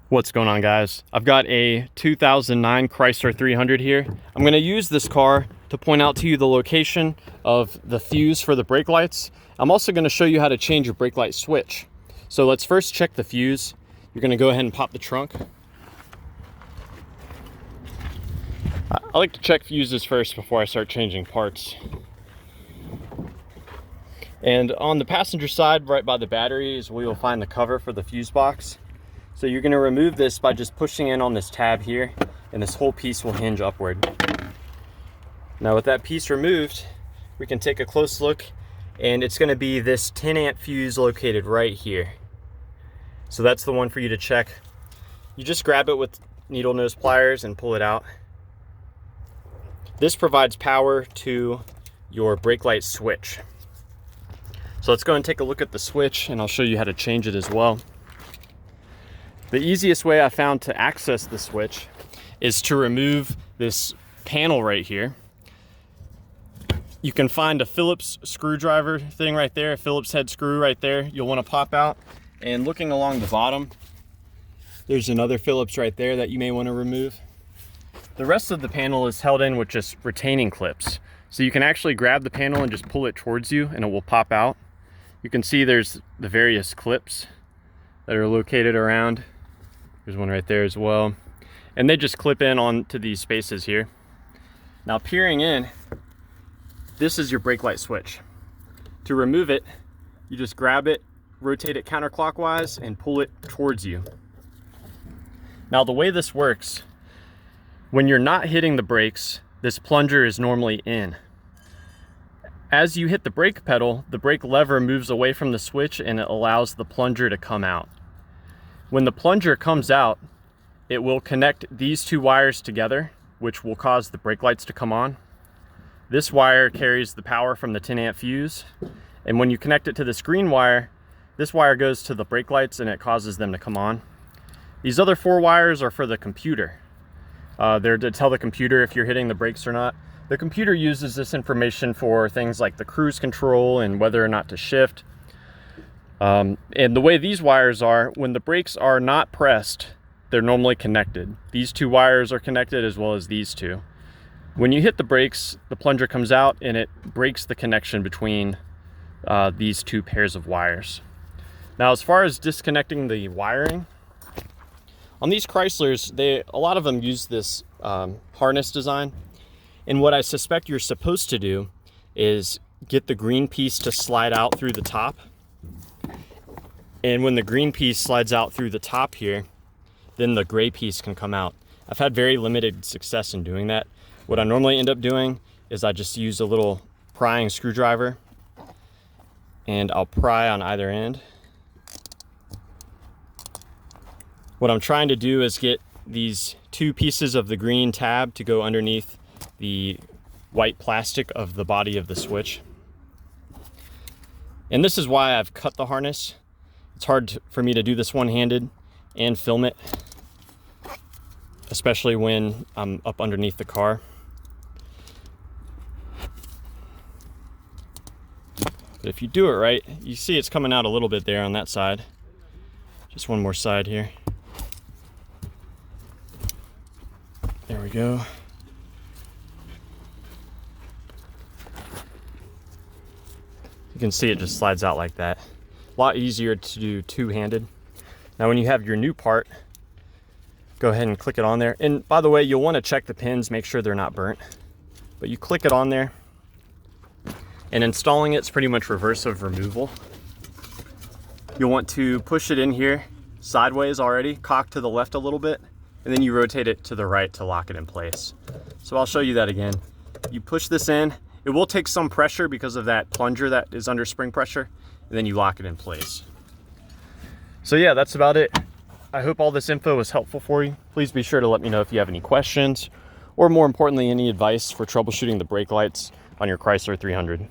What's going on, guys? I've got a 2009 Chrysler 300 here. I'm going to use this car to point out to you the location of the fuse for the brake lights. I'm also going to show you how to change your brake light switch. So let's first check the fuse. You're going to go ahead and pop the trunk. I like to check fuses first before I start changing parts. And on the passenger side, right by the battery, is where you'll find the cover for the fuse box. So you're going to remove this by just pushing in on this tab here, and this whole piece will hinge upward. Now with that piece removed, we can take a close look, and it's going to be this 10 amp fuse located right here. So that's the one for you to check. You just grab it with needle nose pliers and pull it out. This provides power to your brake light switch. So let's go and take a look at the switch, and I'll show you how to change it as well. The easiest way I found to access the switch is to remove this panel right here. You can find a Phillips screwdriver thing right there, a Phillips head screw right there. You'll want to pop out, and looking along the bottom, there's another Phillips right there that you may want to remove. The rest of the panel is held in with just retaining clips. So you can actually grab the panel and just pull it towards you and it will pop out. You can see there's the various clips that are located around. There's one right there as well. And they just clip in onto these spaces here. Now peering in, this is your brake light switch. To remove it, you just grab it, rotate it counterclockwise, and pull it towards you. Now the way this works, when you're not hitting the brakes, this plunger is normally in. As you hit the brake pedal, the brake lever moves away from the switch and it allows the plunger to come out. When the plunger comes out, it will connect these two wires together, which will cause the brake lights to come on. This wire carries the power from the 10 amp fuse, and when you connect it to this green wire, this wire goes to the brake lights and it causes them to come on. These other 4 wires are for the computer. They're to tell the computer if you're hitting the brakes or not. The computer uses this information for things like the cruise control and whether or not to shift. And the way these wires are, when the brakes are not pressed, they're normally connected. These 2 wires are connected as well as these 2. When you hit the brakes, the plunger comes out and it breaks the connection between these 2 pairs of wires. Now, as far as disconnecting the wiring, on these Chryslers, a lot of them use this harness design. And what I suspect you're supposed to do is get the green piece to slide out through the top. And when the green piece slides out through the top here, then the gray piece can come out. I've had very limited success in doing that. What I normally end up doing is I just use a little prying screwdriver and I'll pry on either end. What I'm trying to do is get these 2 pieces of the green tab to go underneath the white plastic of the body of the switch. And this is why I've cut the harness. It's hard for me to do this one-handed and film it, especially when I'm up underneath the car. But if you do it right, you see it's coming out a little bit there on that side. Just one more side here. There we go. You can see it just slides out like that. A lot easier to do two-handed. Now when you have your new part, go ahead and click it on there. And by the way, you'll want to check the pins, make sure they're not burnt. But you click it on there, and installing it's pretty much reverse of removal. You'll want to push it in here sideways already, cock to the left a little bit, and then you rotate it to the right to lock it in place. So I'll show you that again. You push this in. It will take some pressure because of that plunger that is under spring pressure, and then you lock it in place. So yeah, that's about it. I hope all this info was helpful for you. Please be sure to let me know if you have any questions, or more importantly, any advice for troubleshooting the brake lights on your Chrysler 300.